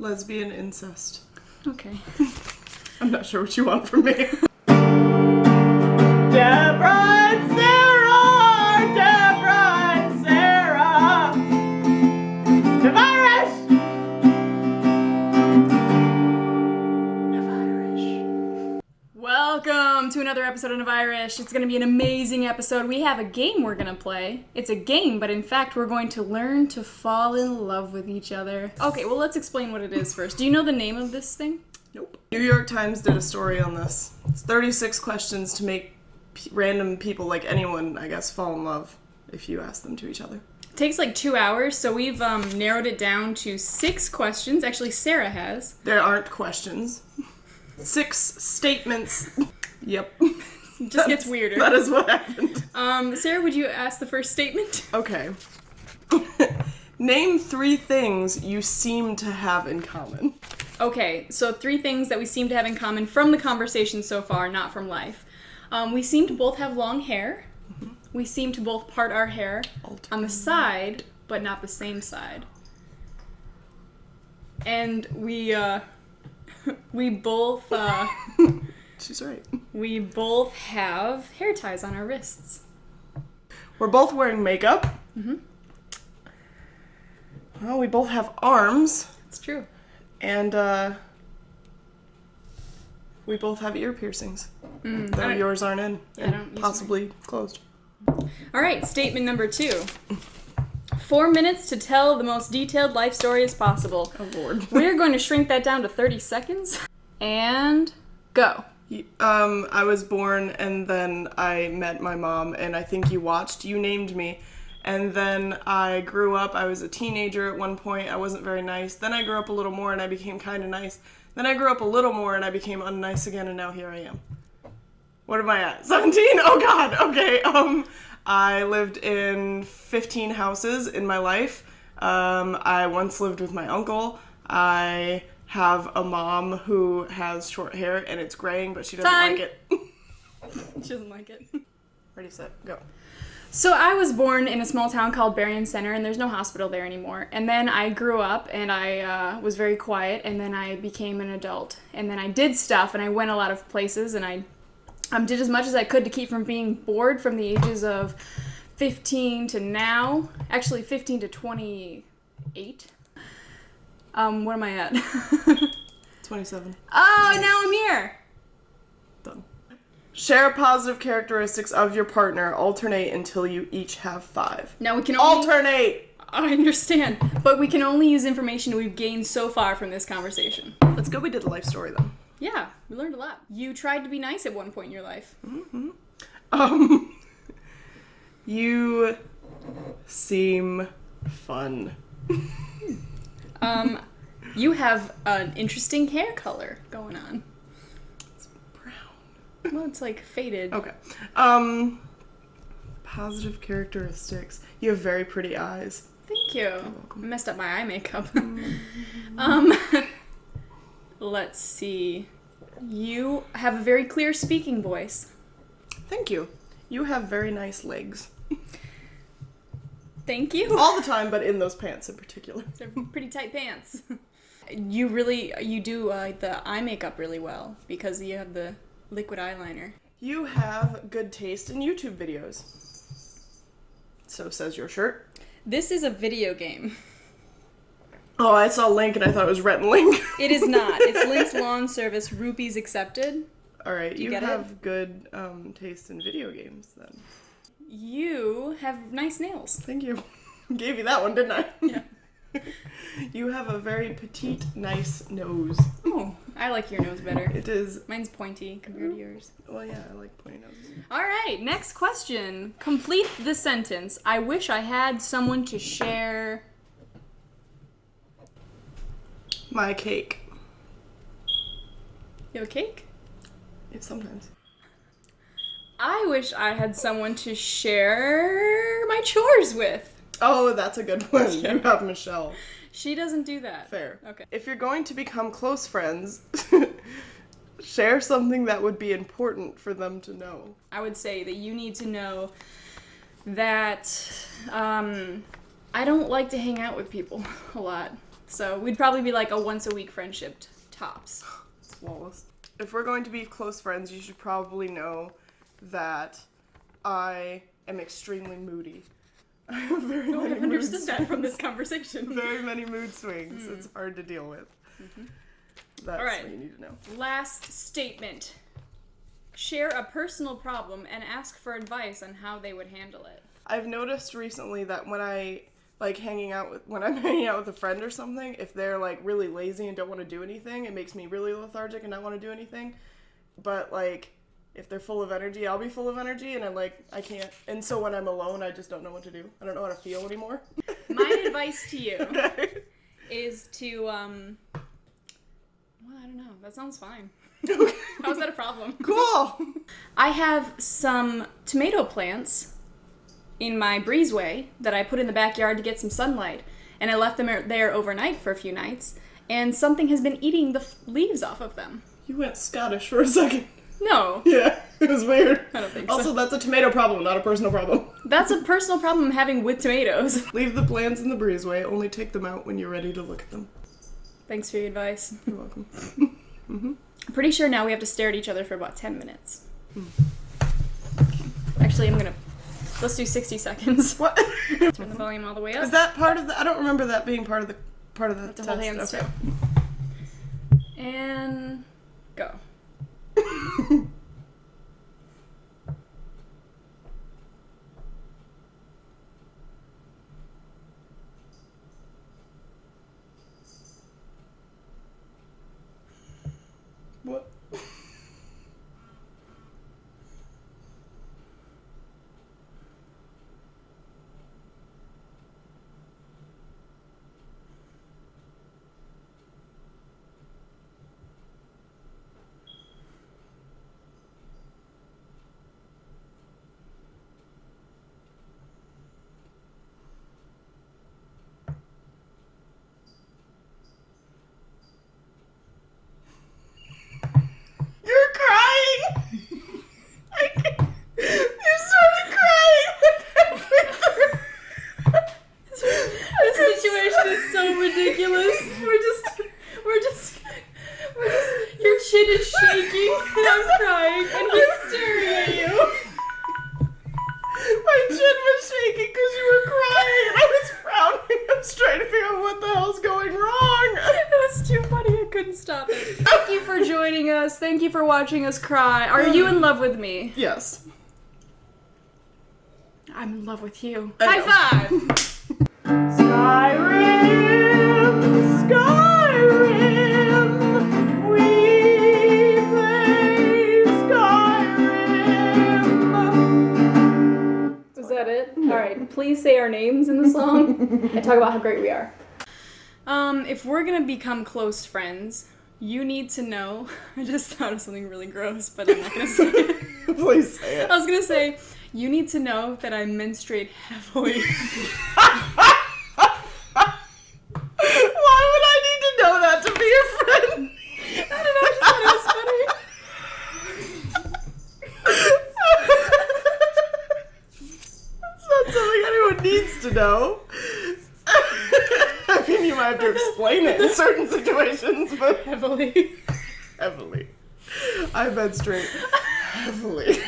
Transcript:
Lesbian incest. Okay. I'm not sure what you want from me. Debra and Sara! Debra and Sara! NavIrish! NavIrish. Welcome to another episode of NavIrish. It's going to be an amazing episode. We have a game we're going to play. It's a game, but in fact we're going to learn to fall in love with each other. Okay, well let's explain what it is first. Do you know the name of this thing? Nope. New York Times did a story on this. It's 36 questions to make random people, like anyone, I guess, fall in love if you ask them to each other. It takes like 2 hours, so we've narrowed it down to 6 questions. Actually, Sarah has. There aren't questions. 6 statements. Yep. It just gets weirder. That is what happened. Sarah, would you ask the first statement? Okay. Name 3 things you seem to have in common. Okay, so 3 things that we seem to have in common from the conversation so far, not from life. We seem to both have long hair. Mm-hmm. We seem to both part our hair on the side, but not the same side. And we both, She's right. we both have hair ties on our wrists. We're both wearing makeup. Mm-hmm. Well, we both have arms. It's true. And, we both have ear piercings. Though yours aren't in. I don't use possibly closed. All right, statement number 2. 4 minutes to tell the most detailed life story as possible. Oh, Lord. We're going to shrink that down to 30 seconds. And go. I was born and then I met my mom, and I think you watched. You named me. And then I grew up. I was a teenager at one point. I wasn't very nice. Then I grew up a little more and I became kind of nice. Then I grew up a little more and I became unnice again, and now here I am. What am I at? 17? Oh God. Okay. I lived in 15 houses in my life. I once lived with my uncle. I have a mom who has short hair and it's graying, but she doesn't like it. She doesn't like it. Ready, set, go. So I was born in a small town called Berrien Center, and there's no hospital there anymore. And then I grew up, and I was very quiet, and then I became an adult. And then I did stuff, and I went a lot of places, and I did as much as I could to keep from being bored from the ages of 15 to now. Actually, 15 to 28. What am I at? 27. Oh, now I'm here! Done. Share positive characteristics of your partner. Alternate until you each have 5. Now we can only... Alternate! I understand, but we can only use information we've gained so far from this conversation. Let's go. We did the life story, though. Yeah, we learned a lot. You tried to be nice at one point in your life. Mm-hmm. You seem fun. You have an interesting hair color going on. It's brown. Well, it's like faded. Okay. Positive characteristics. You have very pretty eyes. Thank you. You're welcome. I messed up my eye makeup. Let's see. You have a very clear speaking voice. Thank you. You have very nice legs. Thank you. All the time, but in those pants in particular. They're pretty tight pants. You do the eye makeup really well because you have the liquid eyeliner. You have good taste in YouTube videos. So says your shirt. This is a video game. Oh, I saw Link and I thought it was Rhett and Link. It is not. It's Link's lawn service. Rupees accepted. All right, you have good taste in video games then. You have nice nails. Thank you. Gave you that one, didn't I? Yeah. You have a very petite, nice nose. Oh, I like your nose better. It is. Mine's pointy compared to yours. Well, yeah, I like pointy noses. All right, next question. Complete the sentence. I wish I had someone to share... My cake. You have a cake? Yeah, sometimes. I wish I had someone to share my chores with. Oh, that's a good one. You have Michelle. She doesn't do that. Fair. Okay. If you're going to become close friends, share something that would be important for them to know. I would say that you need to know that I don't like to hang out with people a lot. So we'd probably be like a once-a-week friendship tops. It's flawless. If we're going to be close friends, you should probably know that I am extremely moody. I have very many I've understood that from this conversation. Very many mood swings. It's hard to deal with. Mm-hmm. That's All right. what you need to know. Last statement. Share a personal problem and ask for advice on how they would handle it. I've noticed recently that when I'm hanging out with a friend or something, if they're like really lazy and don't want to do anything, it makes me really lethargic and not want to do anything. But like if they're full of energy, I'll be full of energy, and I can't. And so when I'm alone, I just don't know what to do. I don't know how to feel anymore. My advice to you is to well, I don't know. That sounds fine. Okay. How's that a problem? Cool. I have some tomato plants in my breezeway that I put in the backyard to get some sunlight, and I left them there overnight for a few nights, and something has been eating the leaves off of them. You went Scottish for a second. No. Yeah, it was weird. I don't think so. Also, that's a tomato problem, not a personal problem. That's a personal problem I'm having with tomatoes. Leave the plants in the breezeway. Only take them out when you're ready to look at them. Thanks for your advice. You're welcome. Mm-hmm. I'm pretty sure now we have to stare at each other for about 10 minutes. Actually, let's do 60 seconds. What? Turn the volume all the way up. Is that part of the? I don't remember that being part of the To test. hold hands Okay. too. And go. What? You're crying! You started crying! This situation is so ridiculous. We're just, your chin is shaking, and I'm crying, and he's staring at you. My chin was shaking because you were crying and I was frowning. I was trying to figure out what the hell's going wrong. It was too funny, I couldn't stop it. Thank you for joining us. Thank you for watching us cry. Are you in love with me? Yes. I'm in love with you. I know. High five! Skyrim, Skyrim, we play Skyrim. Is that it? Alright, please say our names in the song and talk about how great we are. If we're gonna become close friends, you need to know. I just thought of something really gross, but I'm not gonna say it. Please say it. I was gonna say, you need to know that I menstruate heavily. Why would I need to know that to be your friend? I don't know, I just thought it was funny. That's not something anyone needs to know. I mean, you might have to explain it in certain situations, but Heavily. heavily. I menstruate heavily.